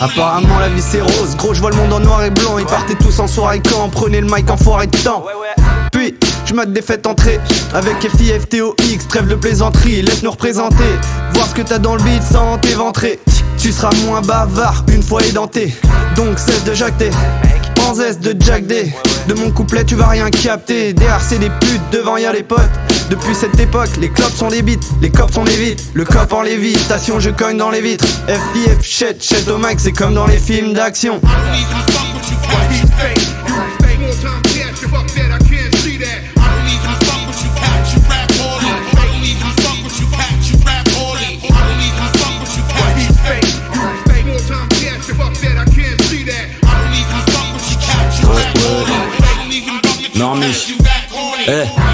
Apparemment la vie c'est rose, gros je vois le monde en noir et blanc. Ils partaient tous en soirée quand prenez le mic en foiré de temps. Puis je mate des fêtes entrées avec FIFTOX, trêve de plaisanterie, laisse-nous représenter. Voir ce que t'as dans le beat sans t'éventrer. Tu seras moins bavard une fois édenté. Donc cesse de jacter, en zeste de Jack D. De mon couplet tu vas rien capter. Derrière c'est des putes, devant y'a les potes. Depuis cette époque, les clopes sont des beats, les cops sont des vites. Le cop en lévitation, je cogne dans les vitres. FIF, shit au mic, c'est comme dans les films d'action. Non mais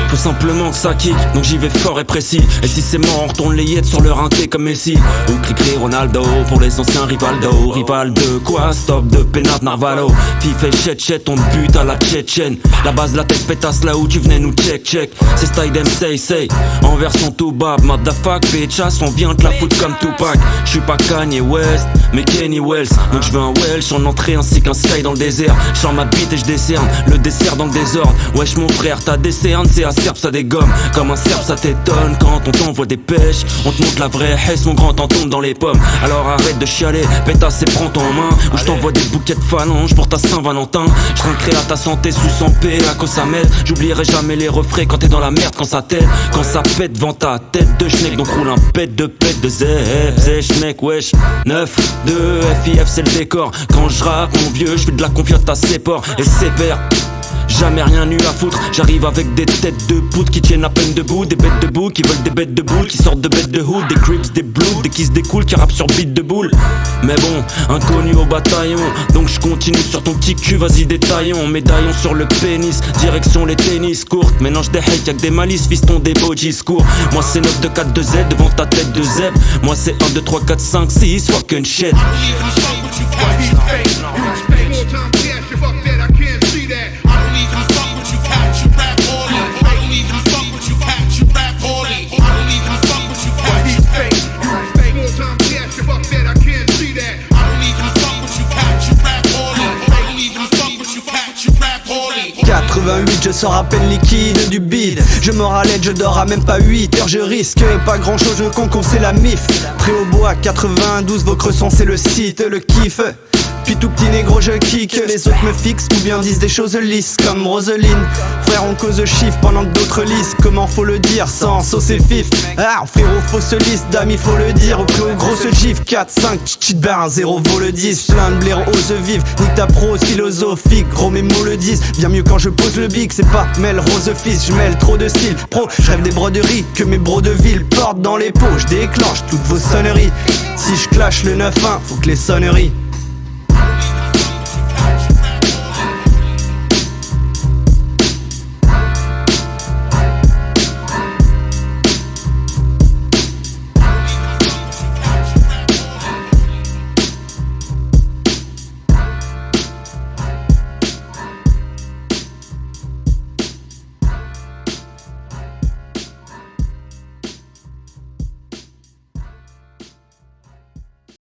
faut simplement que ça kick, donc j'y vais fort et précis. Et si c'est mort, on retourne les yettes sur le rinté comme Messi. Ou cliquer Ronaldo pour les anciens Rivaldo. Rival de quoi? Stop de Penat Narvalo. Fif et chet, on te bute à la tchétchène. La base la tête pétasse là où tu venais nous check. C'est style them say en version tout bab. Motherfuck, bitchass, on vient te la foutre comme Tupac. J'suis pas Kanye West, mais Kenny Wells. Donc j'veux un Welsh en entrée ainsi qu'un sky dans le désert. J'sors ma bite et j'décerne le dessert dans le désordre. Wesh mon frère, t'as des cernes, c'est à serbe, ça dégomme. Comme un serbe, ça t'étonne quand on t'envoie des pêches. On te montre la vraie hesse, mon grand, t'en tombe dans les pommes. Alors arrête de chialer, pétasse et prends-toi en main. Ou je t'envoie des bouquets de phalanges pour ta Saint-Valentin. Je rinquerai à ta santé sous 100 p à cause ça m'aide. J'oublierai jamais les refrains quand t'es dans la merde, quand ça t'aide. Quand ça pète devant ta tête de schneck. Donc roule un pète de zef, schneck, wesh. 9, 2, FIF c'est le décor. Quand je rappe mon vieux, je fais de la confiance à ses ports. Et ses pères, jamais rien eu à foutre. J'arrive avec des têtes de poudre qui tiennent à peine debout. Des bêtes debout qui veulent des bêtes de boule, qui sortent de bêtes de hood. Des crips, des blues, des kisses, des cools qui rappent sur beat de boule. Mais bon, inconnu au bataillon, donc je continue sur ton petit cul, vas-y détaillons. Médaillon sur le pénis, direction les tennis courtes. Mélange des hate, y'a que des malices, fiston des bojis courts. Moi c'est 9 de 4 de Z devant ta tête de zeb. Moi c'est 1, 2, 3, 4, 5, 6, fucking shit. Je sors à peine liquide du bide. Je moralette, je dors à même pas 8 heures. Je risque pas grand chose, je concours c'est la mif. Prêt au bois 92, vos creux c'est le site, le kiff. Puis tout petit négro je kick, les autres me fixent ou bien disent des choses lisses comme Roseline. Frère on cause chiffre pendant que d'autres lisent. Comment faut le dire sans saucer fif? Ah frérot faut se liste, dame il faut le dire. Au plus haut gros ce gif, 4, 5, tchit barre, 0 vaut le 10. Plein de blaireaux ose vivre, nique ta prose philosophique. Gros mes mots le disent, bien mieux quand je pose le bic. C'est pas mêle rose fils, je mêle trop de style pro. Je rêve des broderies que mes bros de ville portent dans les pots. Je déclenche toutes vos sonneries. Si je clash le 9-1, faut que les sonneries